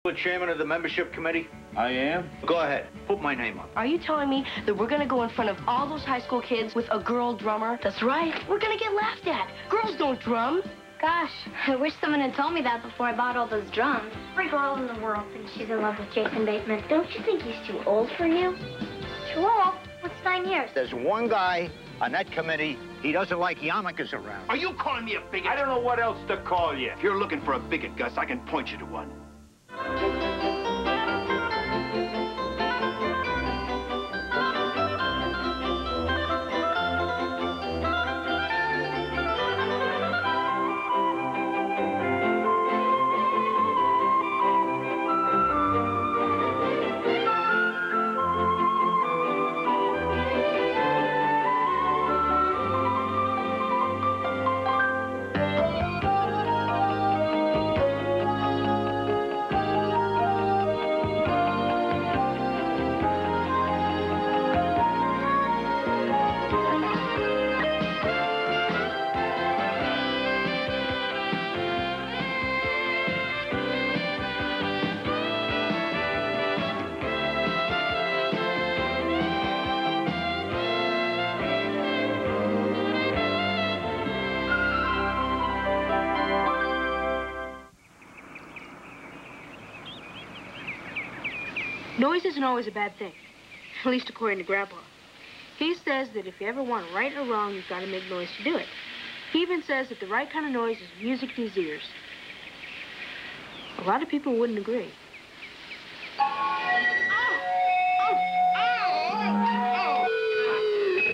The chairman of the membership committee? I am. Go ahead. Put my name up. Are you telling me that we're gonna go in front of all those high school kids with a girl drummer? That's right. We're gonna get laughed at. Girls don't drum. Gosh, I wish someone had told me that before I bought all those drums. Every girl in the world thinks she's in love with Jason Bateman. Don't you think he's too old for you? Too old? What's 9 years? There's one guy on that committee, he doesn't like yarmulkes around. Are you calling me a bigot? I don't know what else to call you. If you're looking for a bigot, Gus, I can point you to one. Noise isn't always a bad thing, at least according to Grandpa. He says that if you ever want right or wrong, you've got to make noise to do it. He even says that the right kind of noise is music to his ears. A lot of people wouldn't agree.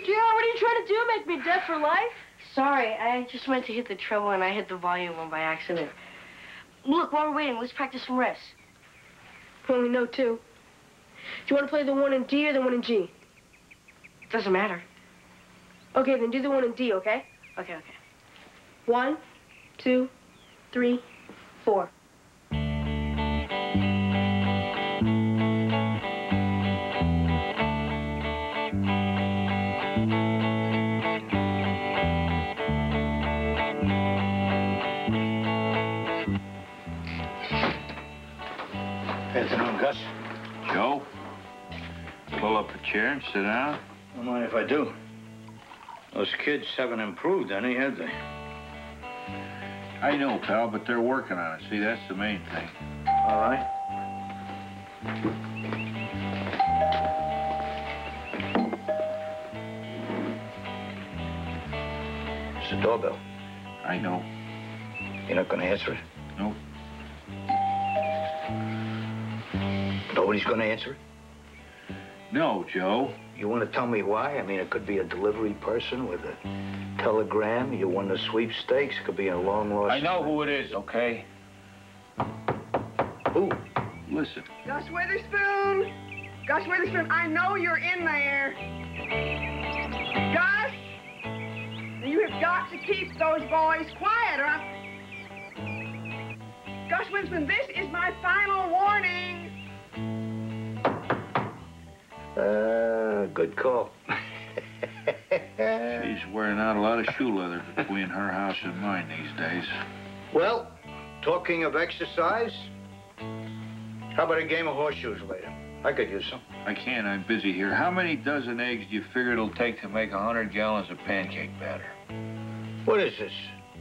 Gio, what are you trying to do? Make me deaf for life? Sorry, I just went to hit the treble and I hit the volume on by accident. Look, while we're waiting, let's practice some riffs. I only know two. Do you want to play the one in D or the one in G? Doesn't matter. Okay, then do the one in D, okay? Okay. 1, 2, 3, 4. Afternoon, Gus. Joe, pull up a chair and sit down. Don't mind if I do. Those kids haven't improved any, have they? I know, pal, but they're working on it. See, that's the main thing. All right. It's the doorbell. I know. You're not going to answer it? Nope. Nobody's going to answer it? No, Joe. You want to tell me why? I mean, it could be a delivery person with a telegram. You won the sweepstakes. It could be a long-lost... I know who it is, okay? Who? Listen. Gus Witherspoon! Gus Witherspoon, I know you're in there. Gus! You have got to keep those boys quiet, or Gus Witherspoon, this is my final warning. Good call. She's wearing out a lot of shoe leather between her house and mine these days. Well, talking of exercise, how about a game of horseshoes later? I could use some. I can't, I'm busy here. How many dozen eggs do you figure it'll take to make 100 gallons of pancake batter? What is this?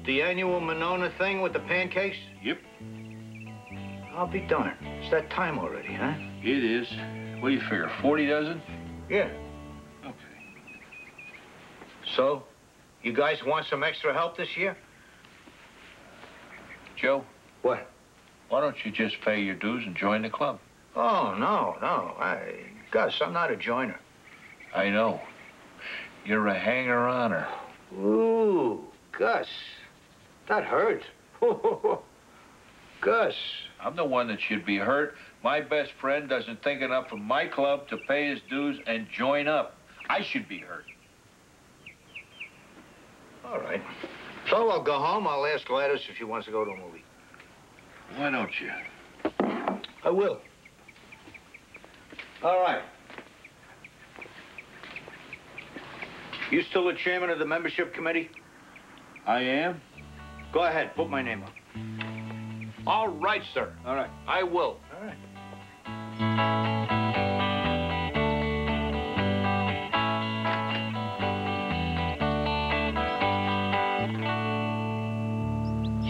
The annual Monona thing with the pancakes? Yep. I'll be darned. It's that time already, huh? It is. What do you figure, 40 dozen? Yeah. Okay. So, you guys want some extra help this year? Joe? What? Why don't you just pay your dues and join the club? Oh, no. Gus, I'm not a joiner. I know. You're a hanger-oner. Ooh, Gus. That hurt. Gus. I'm the one that should be hurt. My best friend doesn't think enough of my club to pay his dues and join up. I should be hurt. All right. So I'll go home. I'll ask Gladys if she wants to go to a movie. Why don't you? I will. All right. You still the chairman of the membership committee? I am? Go ahead, put my name up. All right, sir. All right. I will. All right.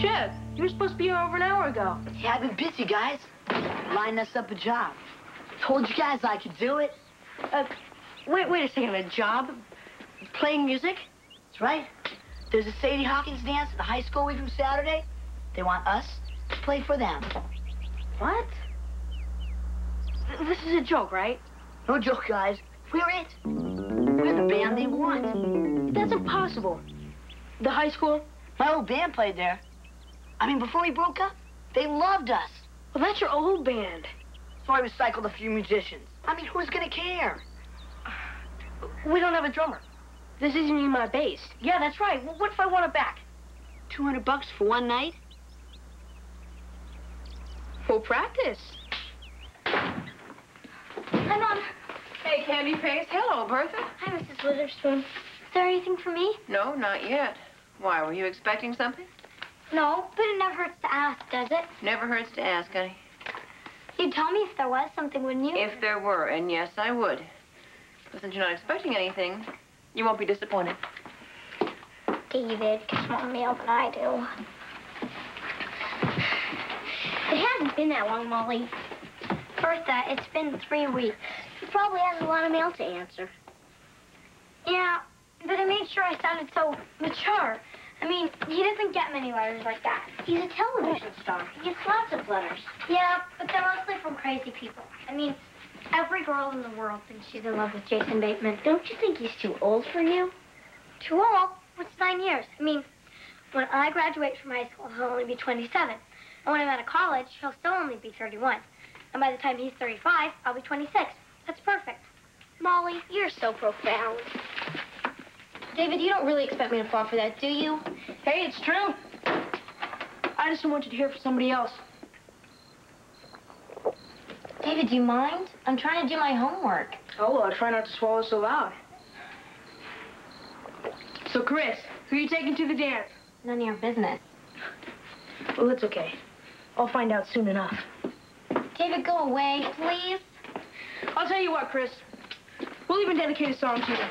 Chef, you were supposed to be here over an hour ago. Yeah, I've been busy, guys. Lining us up a job. Told you guys I could do it. Wait a second, a job? Playing music? That's right. There's a Sadie Hawkins dance at the high school week from Saturday. They want us to play for them. What? This is a joke, right? No joke, guys. We're it. We're the band they want. That's impossible. The high school? My old band played there. I mean, before we broke up, they loved us. Well, that's your old band. So I recycled a few musicians. I mean, who's gonna care? We don't have a drummer. This isn't even my bass. Yeah, that's right. Well, what if I want it back? $200 for one night? We'll practice. Hi, Mom. Hey, Candy Face. Hello, Bertha. Hi, Mrs. Witherspoon. Is there anything for me? No, not yet. Why, were you expecting something? No, but it never hurts to ask, does it? Never hurts to ask, honey. You'd tell me if there was something, wouldn't you? If there were, and yes, I would. But since you're not expecting anything, you won't be disappointed. David gets more mail than I do. It hasn't been that long, Molly. Bertha, it's been 3 weeks. He probably has a lot of mail to answer. Yeah, but I made sure I sounded so mature. I mean, he doesn't get many letters like that. He's a television star. He gets lots of letters. Yeah, but they're mostly from crazy people. I mean, every girl in the world thinks she's in love with Jason Bateman. Don't you think he's too old for you? Too old? What's 9 years? I mean, when I graduate from high school, he'll only be 27. And when I'm out of college, he'll still only be 31. And by the time he's 35, I'll be 26. That's perfect. Molly, you're so profound. David, you don't really expect me to fall for that, do you? Hey, it's true. I just don't want you to hear from somebody else. David, do you mind? I'm trying to do my homework. Oh, well, try not to swallow so loud. So, Chris, who are you taking to the dance? None of your business. Well, it's okay. I'll find out soon enough. David, go away, please. I'll tell you what, Chris. We'll even dedicate a song to you.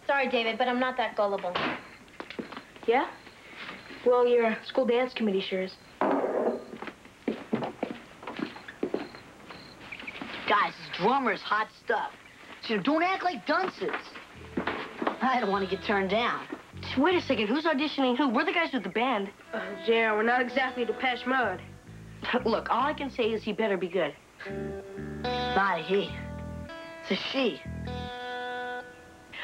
Sorry, David, but I'm not that gullible. Yeah? Well, your school dance committee sure is. Guys, this drummer is hot stuff. So don't act like dunces. I don't want to get turned down. Wait a second, who's auditioning who? We're the guys with the band. Yeah, we're not exactly Depeche Mode. Look, all I can say is he better be good. Not a he. It's a she.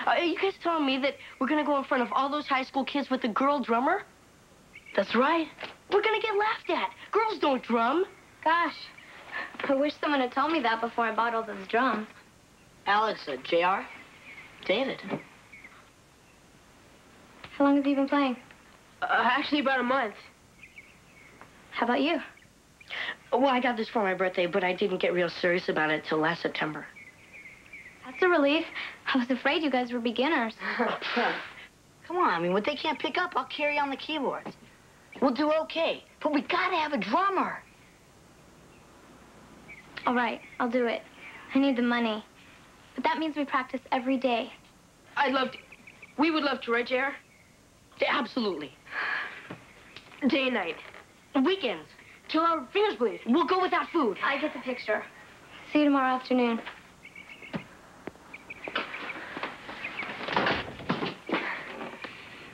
Are you guys telling me that we're gonna go in front of all those high school kids with a girl drummer? That's right. We're gonna get laughed at. Girls don't drum. Gosh, I wish someone had told me that before I bought all those drums. Alex, JR, David. How long have you been playing? Actually, about a month. How about you? Well, I got this for my birthday, but I didn't get real serious about it till last September. That's a relief. I was afraid you guys were beginners. Come on, I mean, what they can't pick up, I'll carry on the keyboards. We'll do okay, but we gotta have a drummer. All right, I'll do it. I need the money. But that means we practice every day. I'd love to. We would love to, right, JR? Absolutely. Day and night. Weekends. Till our fingers bleed. We'll go without food. I get the picture. See you tomorrow afternoon.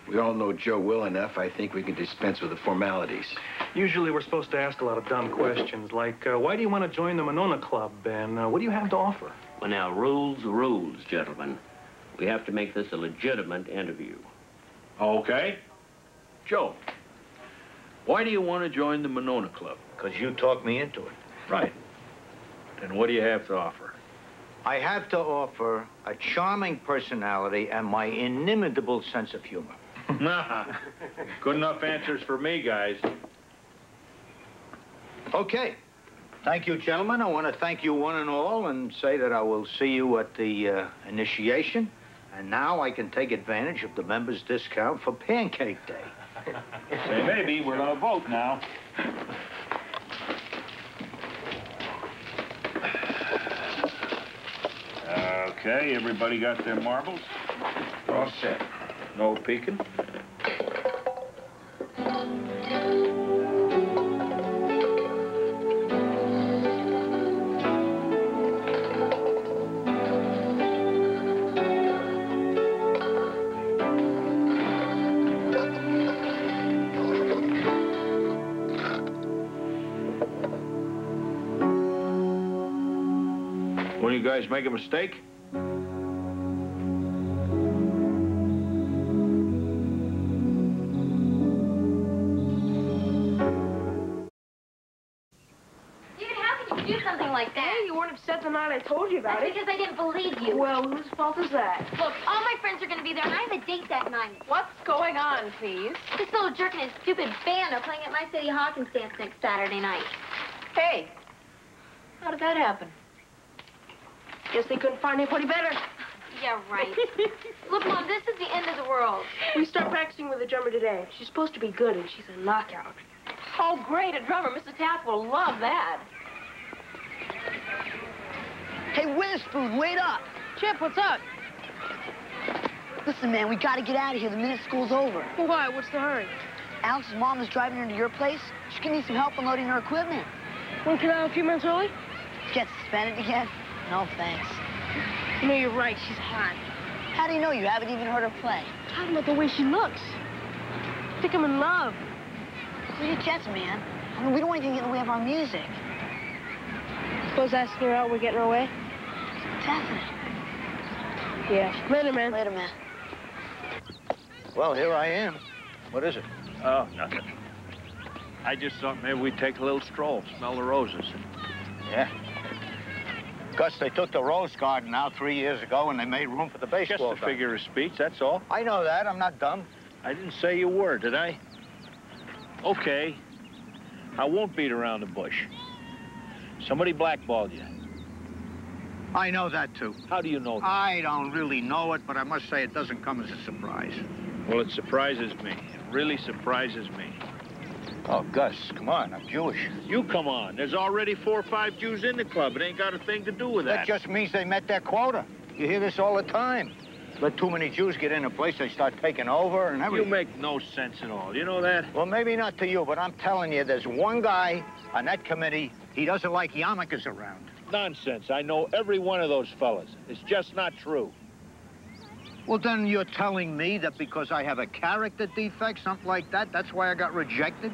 We all know Joe well enough. I think we can dispense with the formalities. Usually we're supposed to ask a lot of dumb questions, like, why do you want to join the Monona Club, and what do you have to offer? Well, now, rules are rules, gentlemen. We have to make this a legitimate interview. Okay. Joe, why do you want to join the Monona Club? Because you talked me into it. Right. Then what do you have to offer? I have to offer a charming personality and my inimitable sense of humor. Nah. Good enough answers for me, guys. Okay. Thank you, gentlemen. I want to thank you one and all and say that I will see you at the initiation. And now I can take advantage of the members' discount for Pancake Day. Say maybe. We're going to vote now. Okay, everybody got their marbles? All set. No peeking? When you guys make a mistake? Do something like that. Hey, you weren't upset the night I told you about That's it. because I didn't believe you. Well, whose fault is that? Look, all my friends are going to be there, and I have a date that night. What's going on, please? This little jerk and his stupid band are playing at my City Hawkins dance next Saturday night. Hey, how did that happen? Guess they couldn't find anybody better. Yeah, right. Look, Mom, this is the end of the world. We start practicing with the drummer today. She's supposed to be good, and she's a knockout. Oh, great, a drummer. Mrs. Taft will love that. Hey, Witherspoon, wait up. Chip, what's up? Listen, man, we gotta get out of here the minute school's over. Why? What's the hurry? Alex's mom is driving her to your place. She's gonna need some help unloading her equipment. When can I have a few minutes early? Get suspended again? No, thanks. You know, you're right. She's hot. How do you know? You haven't even heard her play. Talking about the way she looks. I think I'm in love. Who you kiss, man? I mean, we don't want anything to get in the way of our music. Suppose asking her out, we're getting her way? Definitely. Yeah. Later, man. Later, man. Well, here I am. What is it? Oh, nothing. I just thought maybe we'd take a little stroll, smell the roses. Yeah. Gus, they took the rose garden out 3 years ago, and they made room for the baseball. Just a figure of speech, that's all. I know that. I'm not dumb. I didn't say you were, did I? Okay. I won't beat around the bush. Somebody blackballed you. I know that, too. How do you know that? I don't really know it, but I must say it doesn't come as a surprise. Well, it surprises me. It really surprises me. Oh, Gus, come on. I'm Jewish. You come on. There's already 4 or 5 Jews in the club. It ain't got a thing to do with that. That just means they met their quota. You hear this all the time. Let too many Jews get in a place, they start taking over and everything. You make no sense at all. You know that? Well, maybe not to you, but I'm telling you, there's one guy on that committee, he doesn't like yarmulkes around. Nonsense. I know every one of those fellas. It's just not true. Well, then you're telling me that because I have a character defect, something like that, that's why I got rejected?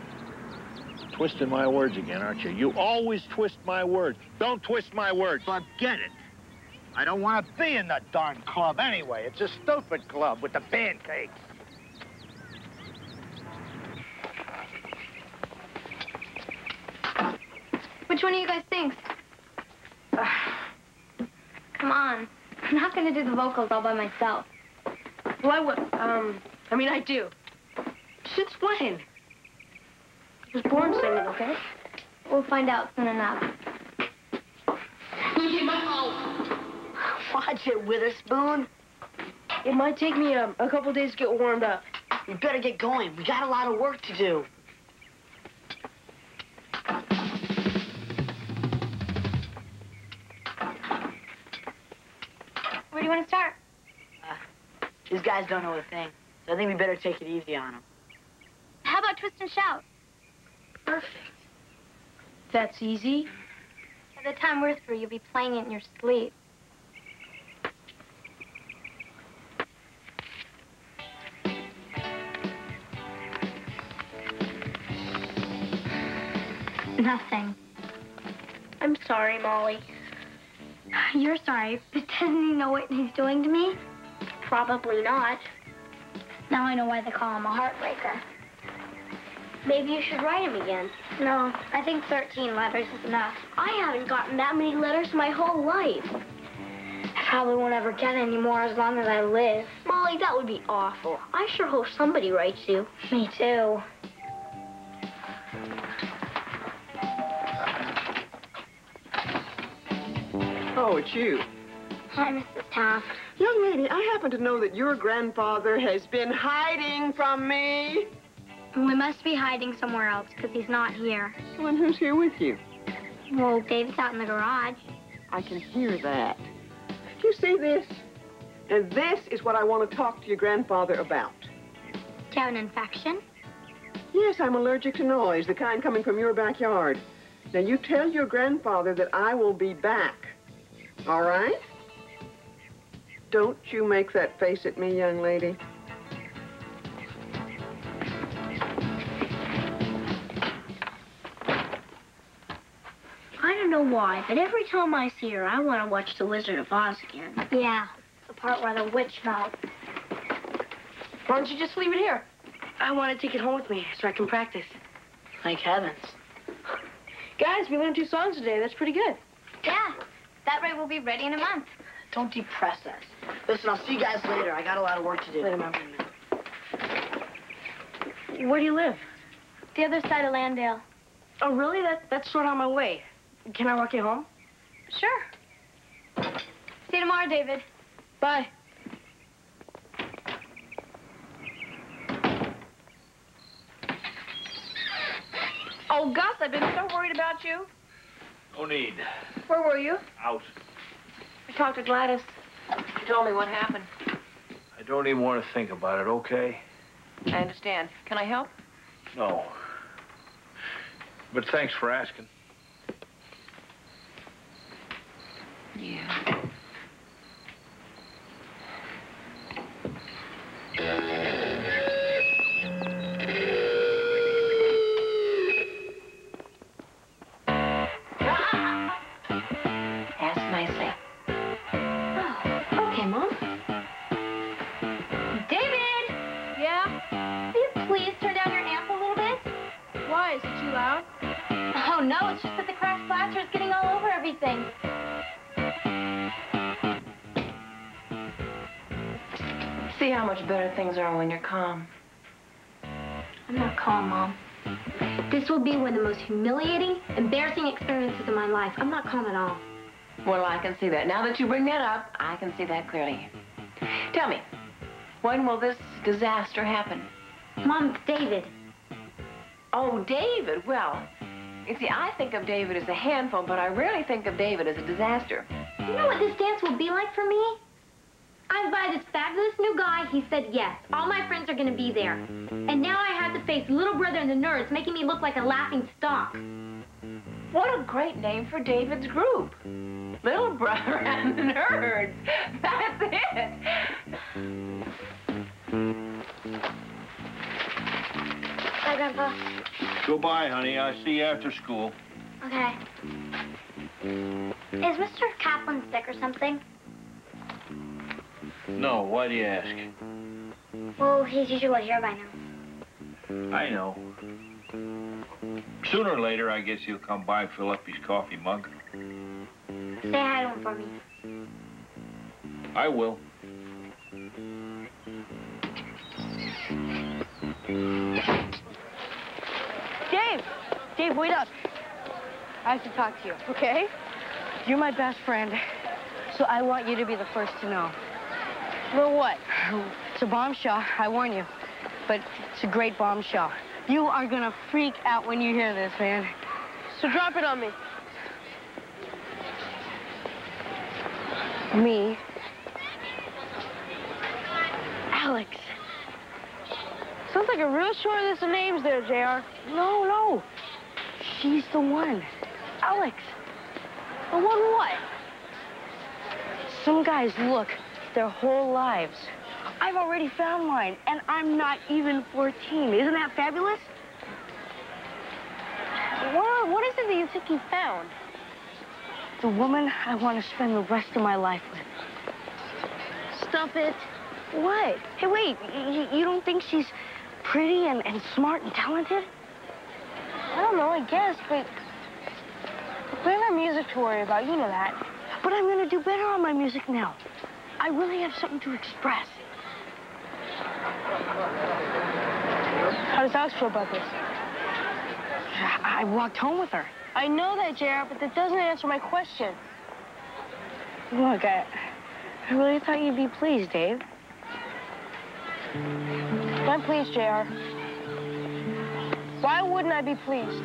Twisting my words again, aren't you? You always twist my words. Don't twist my words. Forget it. I don't want to be in that darn club anyway. It's a stupid club with the pancakes. Which one of you guys thinks? Come on. I'm not going to do the vocals all by myself. Well, I would. I do. Just explain. I was born singing, okay? We'll find out soon enough. Watch it, Witherspoon. It might take me a couple days to get warmed up. We better get going. We got a lot of work to do. Where do you want to start? These guys don't know a thing, so I think we better take it easy on them. How about Twist and Shout? Perfect. That's easy. By the time we're through, you'll be playing it in your sleep. Nothing. I'm sorry, Molly. You're sorry, but doesn't he know what he's doing to me? Probably not. Now I know why they call him a heartbreaker. Maybe you should write him again. No, I think 13 letters is enough. I haven't gotten that many letters my whole life. I probably won't ever get any more as long as I live. Molly, that would be awful. I sure hope somebody writes you. Me too. Oh, it's you. Hi, Mrs. Taft. Young lady, I happen to know that your grandfather has been hiding from me. We must be hiding somewhere else, because he's not here. Well, and who's here with you? Well, David's out in the garage. I can hear that. You see this? And this is what I want to talk to your grandfather about. Do you have an infection? Yes, I'm allergic to noise, the kind coming from your backyard. Now, you tell your grandfather that I will be back. All right? Don't you make that face at me, young lady. I don't know why, but every time I see her, I want to watch The Wizard of Oz again. Yeah, the part where the witch fell. Why don't you just leave it here? I want to take it home with me so I can practice. Thank heavens. Guys, we learned 2 songs today. That's pretty good. Yeah, that way we'll be ready in a month. Don't depress us. Listen, I'll see you guys later. I got a lot of work to do. Wait a minute. Where do you live? The other side of Landale. Oh, really? That's sort of on my way. Can I walk you home? Sure. See you tomorrow, David. Bye. Oh, Gus, I've been so worried about you. No need. Where were you? Out. I talked to Gladys. She told me what happened. I don't even want to think about it, okay? I understand. Can I help? No. But thanks for asking. Yeah. Ask nicely. Oh, okay, Mom. David! Yeah? Will you please turn down your amp a little bit? Why? Is it too loud? Oh, no, it's just that the cracked plaster is getting all over everything. See how much better things are when you're calm. I'm not calm, Mom. This will be one of the most humiliating, embarrassing experiences of my life. I'm not calm at all. Well, I can see that. Now that you bring that up, I can see that clearly. Tell me, when will this disaster happen? Mom, it's David. Oh, David. Well, you see, I think of David as a handful, but I rarely think of David as a disaster. You know what this dance will be like for me? I invited this fabulous new guy. He said yes. All my friends are going to be there. And now I have to face Little Brother and the Nerds, making me look like a laughing stock. What a great name for David's group. Little Brother and the Nerds. That's it. Bye, Grandpa. Goodbye, honey. I'll see you after school. Okay. Is Mr. Kaplan sick or something? No, why do you ask? Well, he's usually here by now. I know. Sooner or later, I guess he'll come by and fill up his coffee mug. Say hi to him for me. I will. Dave, wait up. I have to talk to you, okay? You're my best friend, so I want you to be the first to know. Well, what? It's a bombshell, I warn you. But it's a great bombshell. You are gonna freak out when you hear this, man. So drop it on me. Me. Alex. Sounds like a real short list of names there, JR. No. She's the one. Alex. The one what? Some guys look their whole lives. I've already found mine, and I'm not even 14. Isn't that fabulous? What is it that you think you found? The woman I want to spend the rest of my life with. Stuff it. What? Hey, wait. You don't think she's pretty and smart and talented? I don't know, I guess, but we have our music to worry about. You know that. But I'm going to do better on my music now. I really have something to express. How does Alex feel about this? I walked home with her. I know that, JR, but that doesn't answer my question. Look, I really thought you'd be pleased, Dave. I'm pleased, JR. Why wouldn't I be pleased?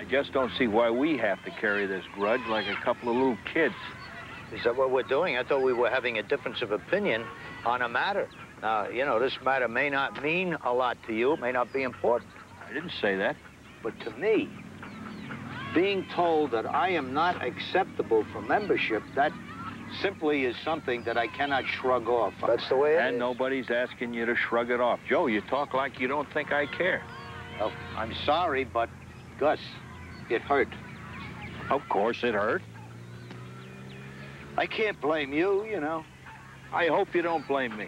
just don't see why we have to carry this grudge like a couple of little kids. Is that what we're doing? I thought we were having a difference of opinion on a matter. Now, you know, this matter may not mean a lot to you. It may not be important. I didn't say that. But to me, being told that I am not acceptable for membership, that simply is something that I cannot shrug off. That's the way it is. And nobody's asking you to shrug it off. Joe, you talk like you don't think I care. Well, I'm sorry, but, Gus, it hurt. Of course it hurt. I can't blame you, you know. I hope you don't blame me.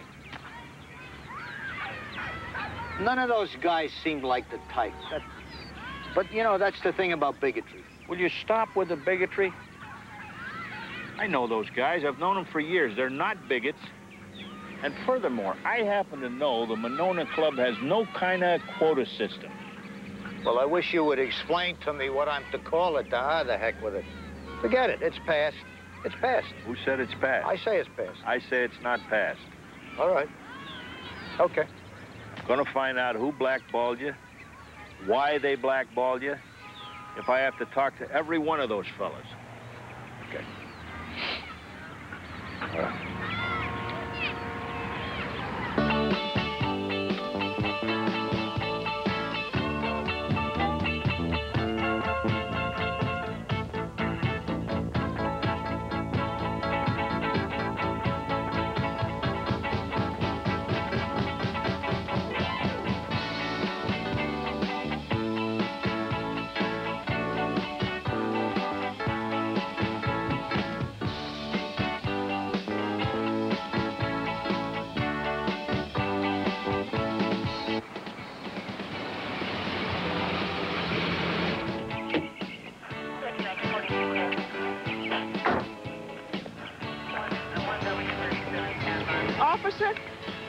None of those guys seemed like the type. But, you know, that's the thing about bigotry. Will you stop with the bigotry? I know those guys. I've known them for years. They're not bigots. And furthermore, I happen to know the Monona Club has no kind of quota system. Well, I wish you would explain to me what I'm to call it. The heck with it. Forget it. It's past. It's past. Who said it's past? I say it's past. I say it's not past. All right. Okay. Gonna find out who blackballed you, why they blackballed you, if I have to talk to every one of those fellas. Okay. All right.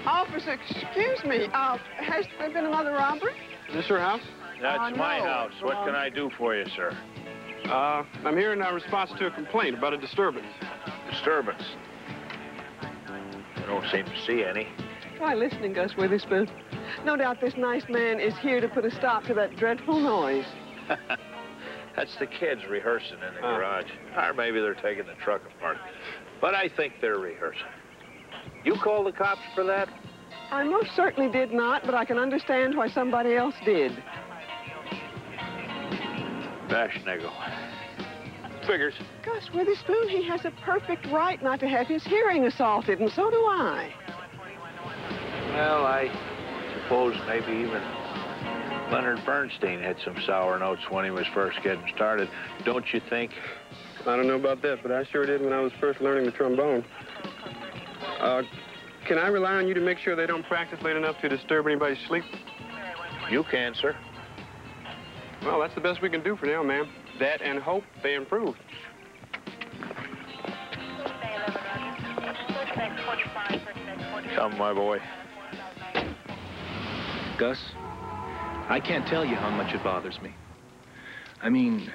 Officer, excuse me. Has there been another robbery? Is this your house? That's my no. house. What can I do for you, sir? I'm here in response to a complaint about a disturbance. Disturbance? I don't seem to see any. Try listening, Gus Witherspoon. No doubt this nice man is here to put a stop to that dreadful noise. That's the kids rehearsing in the garage. Or maybe they're taking the truck apart. But I think they're rehearsing. You called the cops for that? I most certainly did not, but I can understand why somebody else did. Bash nickel. Figures. Gus Witherspoon, he has a perfect right not to have his hearing assaulted, and so do I. Well, I suppose maybe even Leonard Bernstein had some sour notes when he was first getting started. Don't you think? I don't know about that, but I sure did when I was first learning the trombone. Can I rely on you to make sure they don't practice late enough to disturb anybody's sleep? You can, sir. Well, that's the best we can do for now, ma'am. That and hope they improve. Come, my boy. Gus, I can't tell you how much it bothers me. I mean,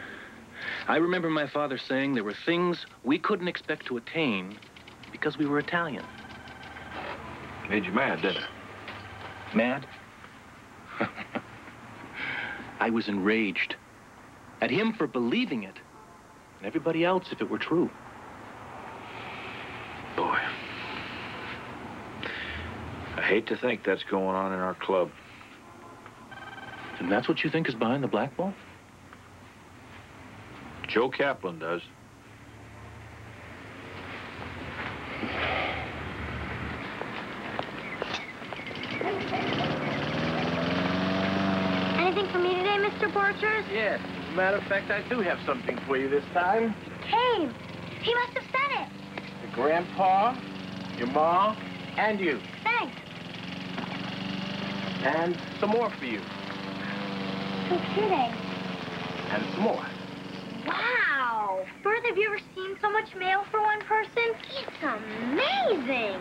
I remember my father saying there were things we couldn't expect to attain because we were Italian. Made you mad, didn't it? Mad? I was enraged at him for believing it, and everybody else if it were true. Boy. I hate to think that's going on in our club. And that's what you think is behind the blackball? Joe Kaplan does. Anything for me today, Mr. Borchers? Yes. As a matter of fact, I do have something for you this time. Hey, he must have said it. Your grandpa, your mom, and you. Thanks. And some more for you. So kidding. And some more. Wow. Bertha, have you ever seen so much mail for one person? It's amazing.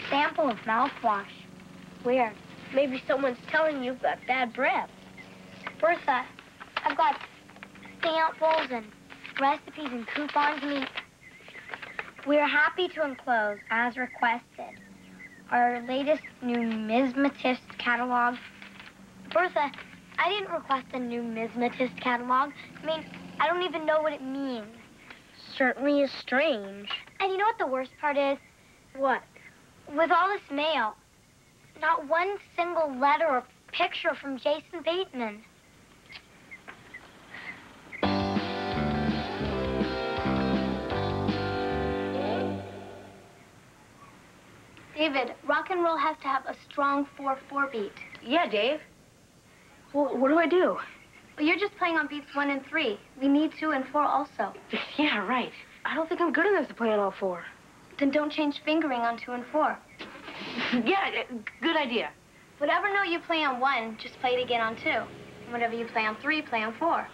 Sample of mouthwash. Weird. Maybe someone's telling you've got bad breath. Bertha, I've got samples and recipes and coupons. I mean, we're happy to enclose, as requested, our latest numismatist catalog. Bertha, I didn't request a numismatist catalog. I mean, I don't even know what it means. Certainly is strange. And you know what the worst part is? What? With all this mail, not one single letter or picture from Jason Bateman. David, rock and roll has to have a strong 4/4 beat. Yeah, Dave. Well, what do I do? Well, you're just playing on beats 1 and 3. We need 2 and 4 also. Yeah, right. I don't think I'm good enough to play on all 4. Then don't change fingering on 2 and 4. Yeah, good idea. Whatever note you play on 1, just play it again on 2. And whatever you play on 3, play on 4.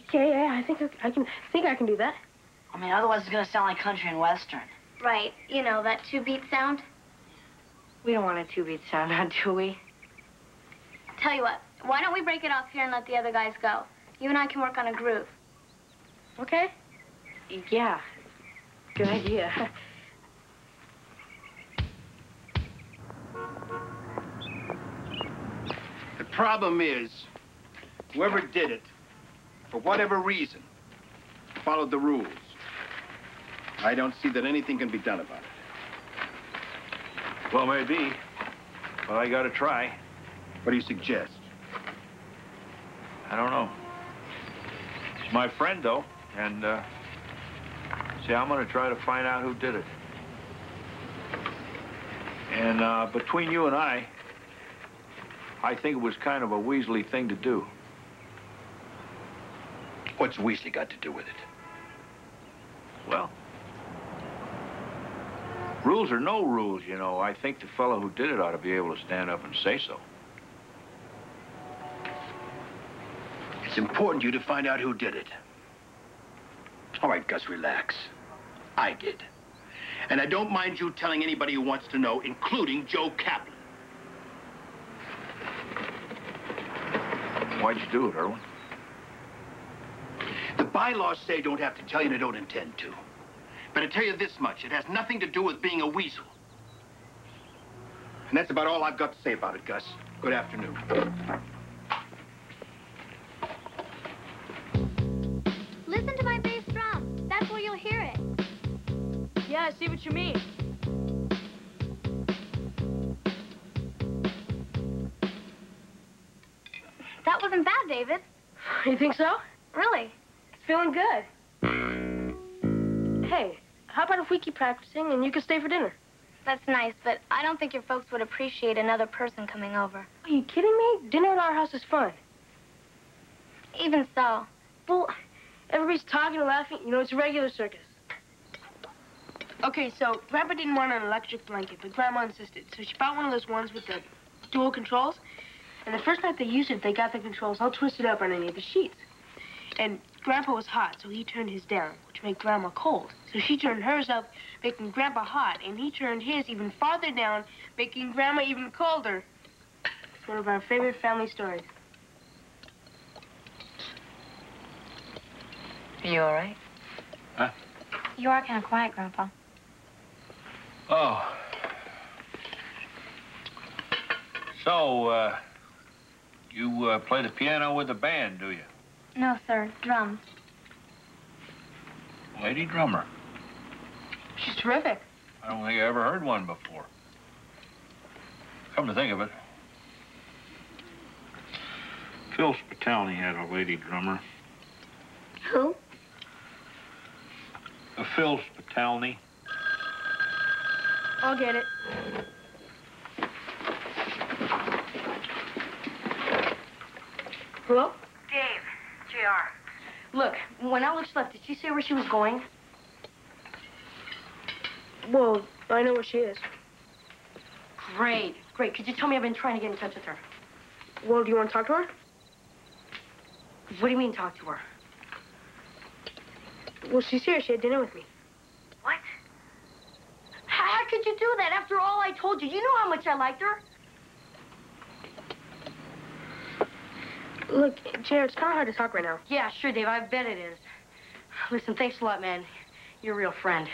Okay, yeah, I think I can do that. I mean, otherwise it's gonna sound like country and western. Right. You know, that 2-beat sound. We don't want a 2-beat sound on, do we? Tell you what, why don't we break it off here and let the other guys go? You and I can work on a groove. Okay. Yeah. Good idea. The problem is, whoever did it, for whatever reason, followed the rules. I don't see that anything can be done about it. Well, maybe, but I gotta try. What do you suggest? I don't know. It's my friend, though, and, see, I'm gonna try to find out who did it. And, between you and I think it was kind of a Weasley thing to do. What's Weasley got to do with it? Well, rules or no rules, you know, I think the fellow who did it ought to be able to stand up and say so. It's important you to find out who did it. All right, Gus, relax. I did. And I don't mind you telling anybody who wants to know, including Joe Kaplan. Why'd you do it, Irwin? The bylaws say I don't have to tell you and I don't intend to. But I tell you this much, it has nothing to do with being a weasel. And that's about all I've got to say about it, Gus. Good afternoon. Listen to my bass drum. That's where you'll hear it. Yeah, I see what you mean. That wasn't bad, David. You think so? Really? It's feeling good. Hey, how about if we keep practicing and you can stay for dinner? That's nice, but I don't think your folks would appreciate another person coming over. Are you kidding me? Dinner at our house is fun. Even so. Well, everybody's talking and laughing. You know, it's a regular circus. Okay, so Grandpa didn't want an electric blanket, but Grandma insisted. So she bought one of those ones with the dual controls. And the first night they used it, they got the controls all twisted up underneath the sheets. And Grandpa was hot, so he turned his down, which made Grandma cold. So she turned hers up, making Grandpa hot, and he turned his even farther down, making Grandma even colder. It's one of our favorite family stories. Are you all right? Huh? You are kind of quiet, Grandpa. Oh. So, you play the piano with the band, do you? No, sir. Drums. Lady drummer. She's terrific. I don't think I ever heard one before. Come to think of it, Phil Spitalny had a lady drummer. Who? Phil Spitalny. I'll get it. Hello? Dave, JR. Look, when Alex left, did she say where she was going? Well, I know where she is. Great, great. Could you tell me I've been trying to get in touch with her? Well, do you want to talk to her? What do you mean, talk to her? Well, she's here. She had dinner with me. What? How could you do that after all I told you? You know how much I liked her. Look, Jared, it's kind of hard to talk right now. Yeah, sure, Dave. I bet it is. Listen, thanks a lot, man. You're a real friend.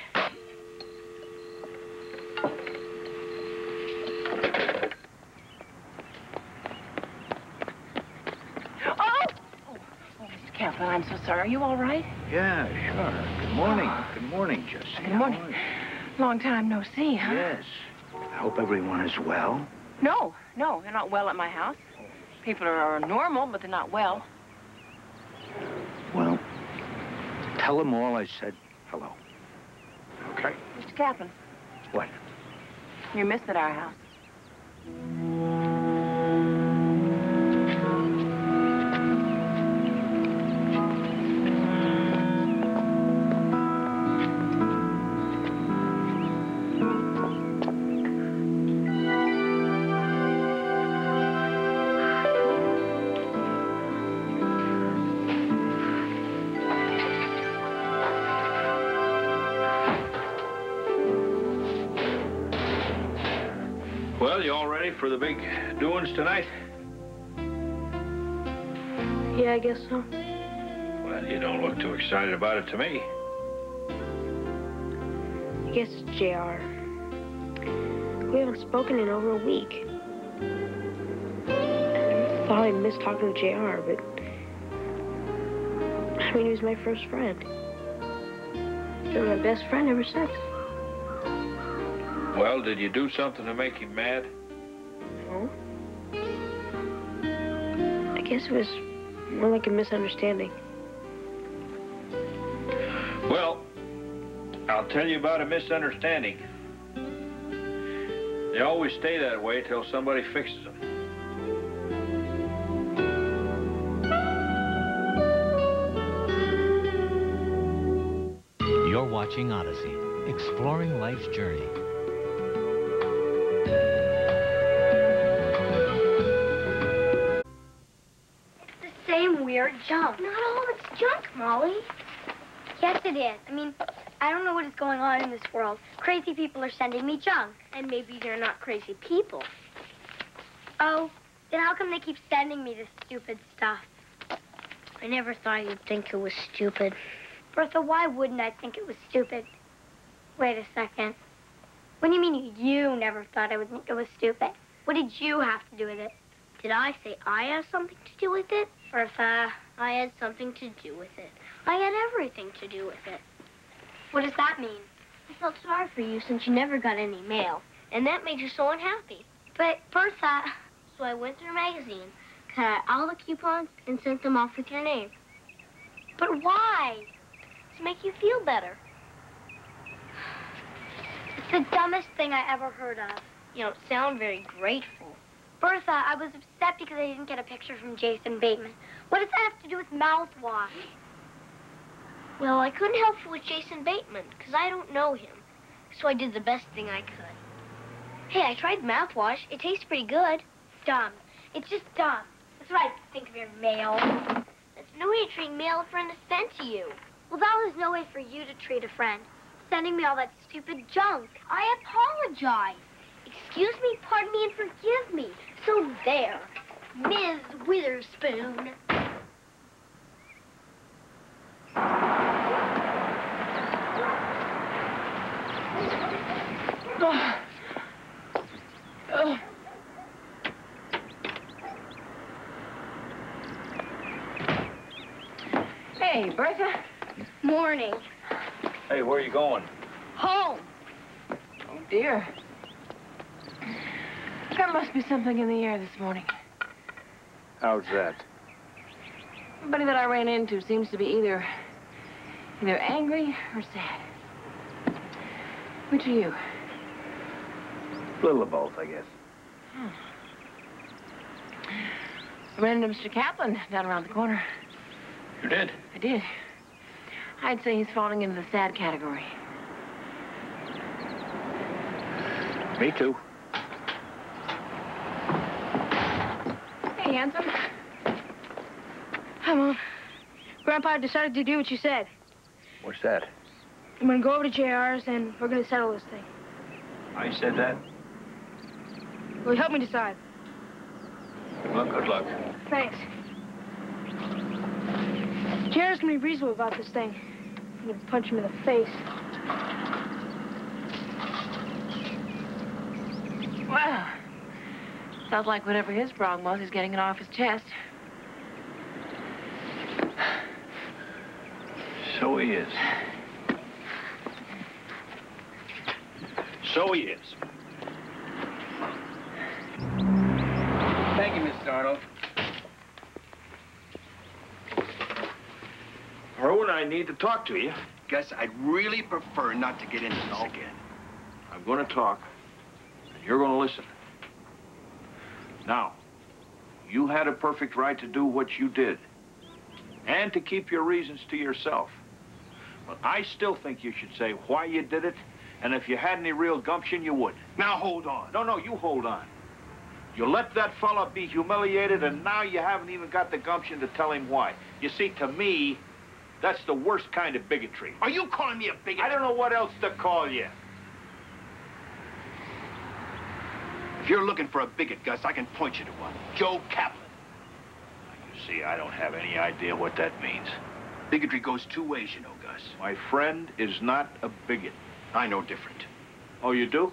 Kaplan, I'm so sorry. Are you all right? Yeah, sure. Good morning. Good morning, Jesse. Good morning. Long time no see, huh? Yes. I hope everyone is well. No, they're not well at my house. People are normal, but they're not well. Well, tell them all I said hello. Okay? Mr. Kaplan. What? You're missed at our house. Well, you all ready for the big doings tonight? Yeah, I guess so. Well, you don't look too excited about it to me. I guess it's JR. We haven't spoken in over a week. I thought I'd miss talking to JR, but... I mean, he was my first friend. He's been my best friend ever since. Well, did you do something to make him mad? No. I guess it was more like a misunderstanding. Well, I'll tell you about a misunderstanding. They always stay that way till somebody fixes them. You're watching Odyssey, exploring life's journey. Weird junk. Not all of it's junk, Molly. Yes, it is. I mean, I don't know what is going on in this world. Crazy people are sending me junk. And maybe they're not crazy people. Oh, then how come they keep sending me this stupid stuff? I never thought you'd think it was stupid. Bertha, why wouldn't I think it was stupid? Wait a second. What do you mean you never thought I would think it was stupid? What did you have to do with it? Did I say I had something to do with it? Bertha, I had something to do with it. I had everything to do with it. what does that mean? I felt sorry for you since you never got any mail, and that made you so unhappy. But, Bertha... So I went through a magazine, cut out all the coupons, and sent them off with your name. But why? To make you feel better. It's the dumbest thing I ever heard of. You don't sound very grateful. Bertha, I was upset because I didn't get a picture from Jason Bateman. What does that have to do with mouthwash? Well, I couldn't help you with Jason Bateman, because I don't know him. So I did the best thing I could. Hey, I tried mouthwash. It tastes pretty good. Dumb. It's just dumb. That's what I think of your mail. That's no way to treat mail a friend has sent to you. Well, that was no way for you to treat a friend. Sending me all that stupid junk. I apologize. Excuse me, pardon me, and forgive me. So there, Ms. Witherspoon. Hey, Bertha. Morning. Hey, where are you going? Home. Oh, dear. There must be something in the air this morning. How's that? Everybody that I ran into seems to be either angry or sad. Which are you? A little of both, I guess. I ran into Mr. Kaplan down around the corner. You did? I did. I'd say he's falling into the sad category. Me too. Hey, handsome. Hi, Mom. Grandpa decided to do what you said. What's that? I'm gonna go over to JR's and we're gonna settle this thing. I said that? Will you help me decide? Well, good luck. Thanks. JR's gonna be reasonable about this thing. I'm gonna punch him in the face. Well, sounds like whatever his problem was, he's getting it off his chest. So he is. So he is. Thank you, Mr. Arnold. Harwood, I need to talk to you. Gus, I'd really prefer not to get into this again. I'm going to talk, and you're going to listen. Now, you had a perfect right to do what you did, and to keep your reasons to yourself. But I still think you should say why you did it, and if you had any real gumption, you would. Now, hold on. No, you hold on. You let that fella be humiliated, and now you haven't even got the gumption to tell him why. You see, to me, that's the worst kind of bigotry. Are you calling me a bigot? I don't know what else to call you. If you're looking for a bigot, Gus, I can point you to one. Joe Kaplan. You see, I don't have any idea what that means. Bigotry goes two ways, you know, Gus. My friend is not a bigot. I know different. Oh, you do?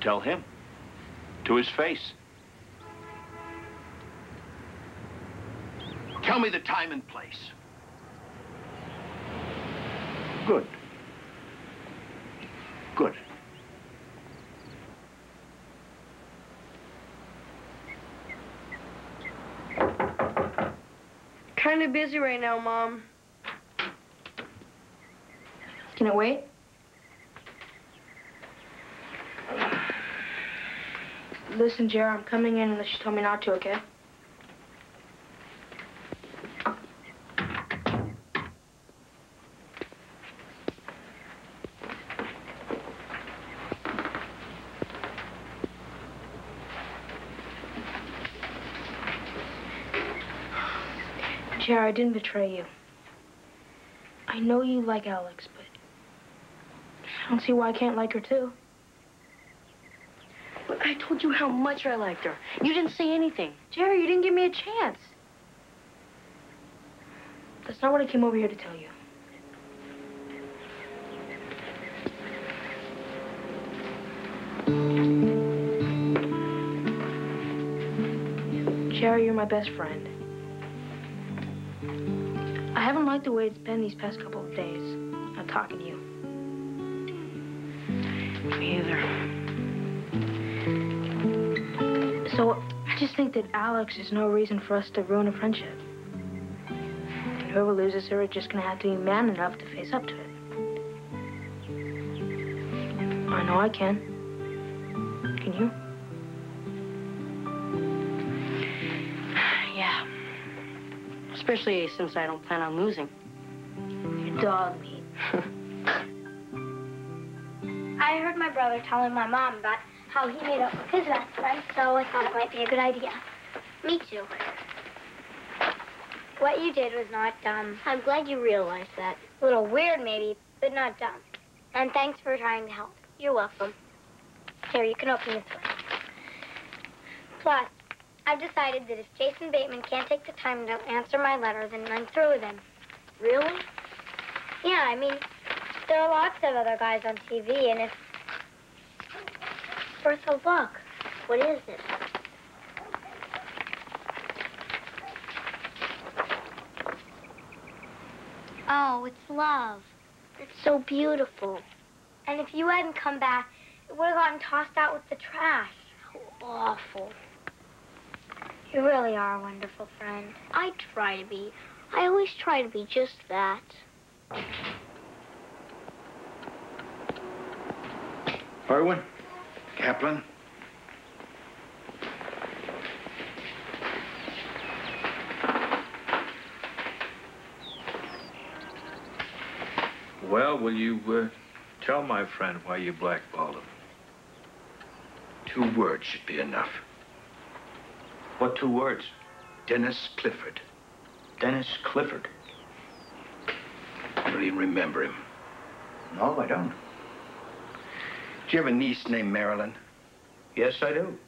Tell him. To his face. Tell me the time and place. Good. Good. Kind of busy right now, Mom. Can it wait? Listen, Jer, I'm coming in unless you tell me not to, okay? Jer, I didn't betray you. I know you like Alex, but I don't see why I can't like her, too. But I told you how much I liked her. You didn't say anything. Jerry, you didn't give me a chance. That's not what I came over here to tell you. Jerry, you're my best friend. I haven't liked the way it's been these past couple of days, not talking to you. Me either. So, I just think that Alex is no reason for us to ruin a friendship. And whoever loses her is just gonna have to be man enough to face up to it. I know I can. Can you? Yeah. Especially since I don't plan on losing. Your dog meat. I heard my brother telling my mom about how he made up with his best friend, so I thought it might be a good idea. Me too. What you did was not dumb. I'm glad you realized that. A little weird, maybe, but not dumb. And thanks for trying to help. You're welcome. Here, you can open this one. Plus, I've decided that if Jason Bateman can't take the time to answer my letter, then I'm through with him. Really? Yeah, I mean, there are lots of other guys on TV, and if... Bertha, look. What is it? Oh, it's love. It's so beautiful. And if you hadn't come back, it would have gotten tossed out with the trash. How awful. You really are a wonderful friend. I try to be. I always try to be just that. Irwin? Kaplan? Well, will you tell my friend why you blackballed him? 2 words should be enough. What 2 words? Dennis Clifford. Dennis Clifford. You don't even remember him. No, I don't. Did you have a niece named Marilyn? Yes, I do.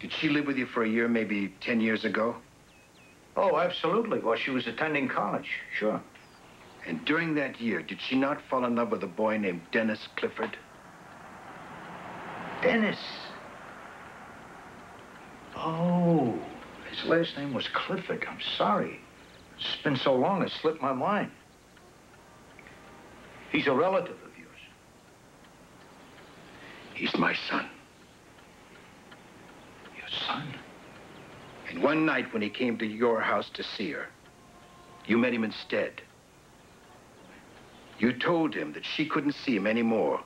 Did she live with you for a year, maybe 10 years ago? Oh, absolutely. While she was attending college, sure. And during that year, did she not fall in love with a boy named Dennis Clifford? Dennis. Oh, his last name was Clifford. I'm sorry. It's been so long, it slipped my mind. He's a relative of yours. He's my son. Your son? And one night when he came to your house to see her, you met him instead. You told him that she couldn't see him anymore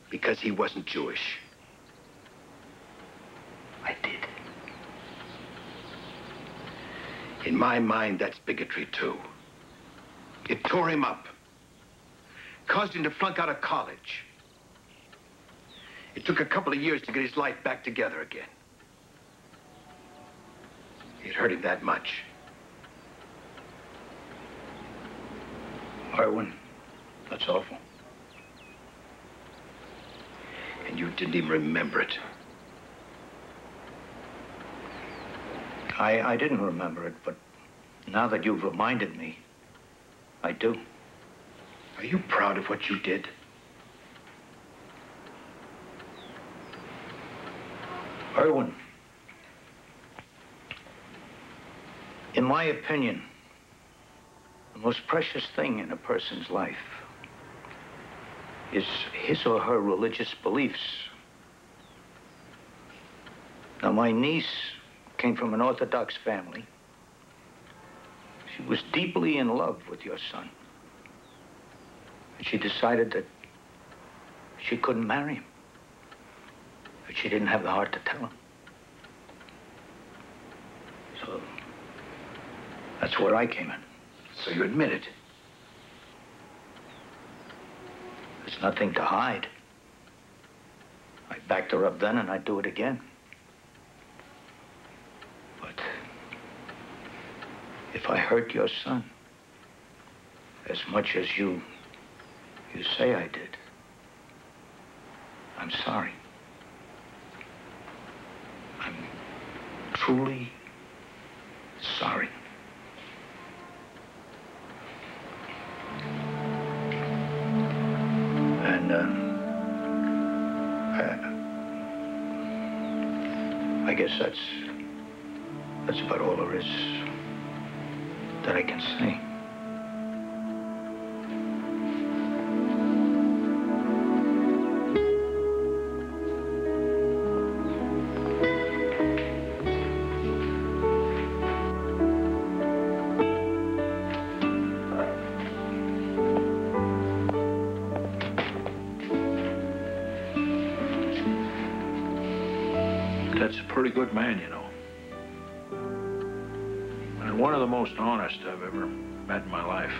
because he wasn't Jewish. I did. In my mind, that's bigotry, too. It tore him up. Caused him to flunk out of college. It took a couple of years to get his life back together again. It hurt him that much. Irwin, that's awful. And you didn't even remember it. I didn't remember it, but now that you've reminded me, I do. Are you proud of what you did? Irwin, in my opinion, the most precious thing in a person's life is his or her religious beliefs. Now, my niece came from an Orthodox family. She was deeply in love with your son. And she decided that she couldn't marry him. But she didn't have the heart to tell him. So that's where I came in. So you admit it? There's nothing to hide. I backed her up then, and I'd do it again. But if I hurt your son as much as you say I did, I'm sorry. I'm truly sorry. And, I guess that's about all there is that I can say. That's a pretty good man, you know. And one of the most honest I've ever met in my life.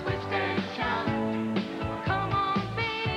Twist and shout, come on, baby.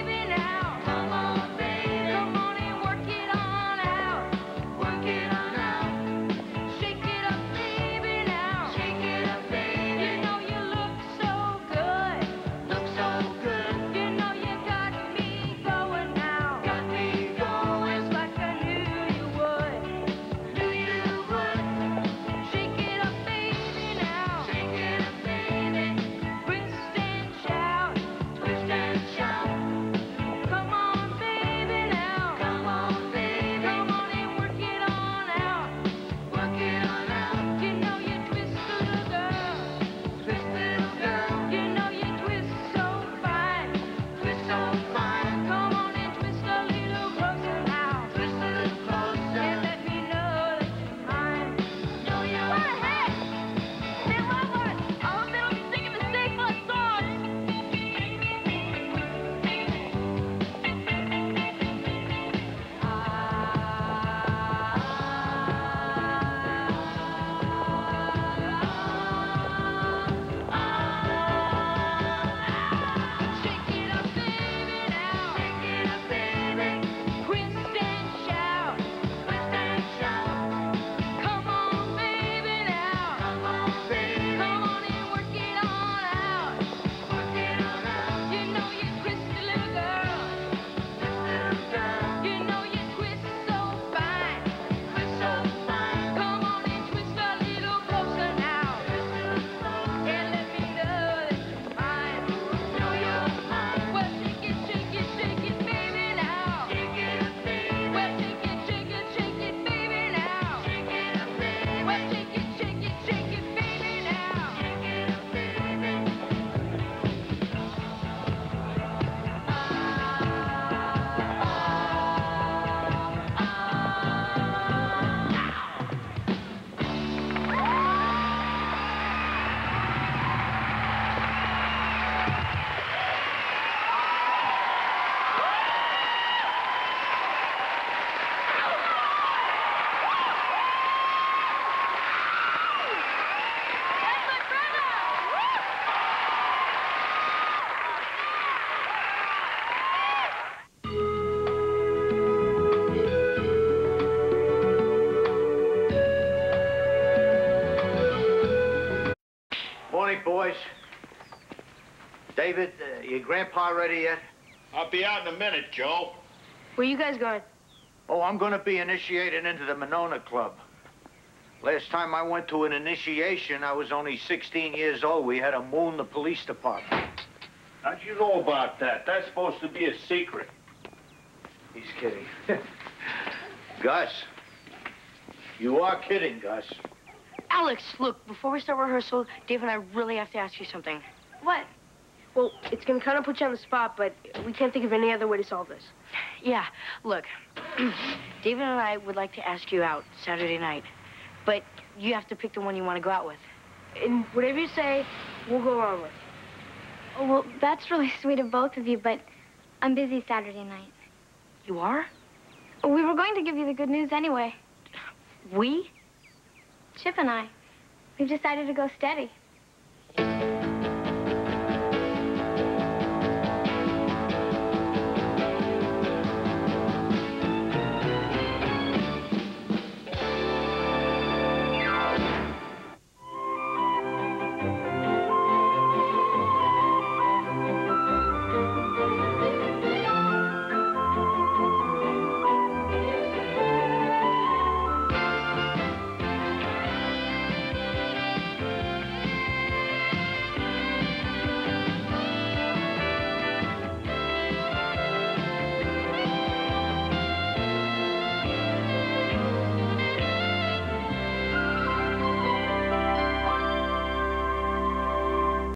Morning, boys. David, your grandpa ready yet? I'll be out in a minute, Joe. Where you guys going? Oh, I'm going to be initiated into the Monona Club. Last time I went to an initiation, I was only 16 years old. We had to moon the police department. How'd you know about that? That's supposed to be a secret. He's kidding. Gus. You are kidding, Gus. Alex, look, before we start rehearsal, Dave and I really have to ask you something. What? Well, it's going to kind of put you on the spot, but we can't think of any other way to solve this. Yeah, look, David and I would like to ask you out Saturday night, but you have to pick the one you want to go out with. And whatever you say, we'll go along with. Oh, well, that's really sweet of both of you, but I'm busy Saturday night. You are? We were going to give you the good news anyway. We? Chip and I. We've decided to go steady.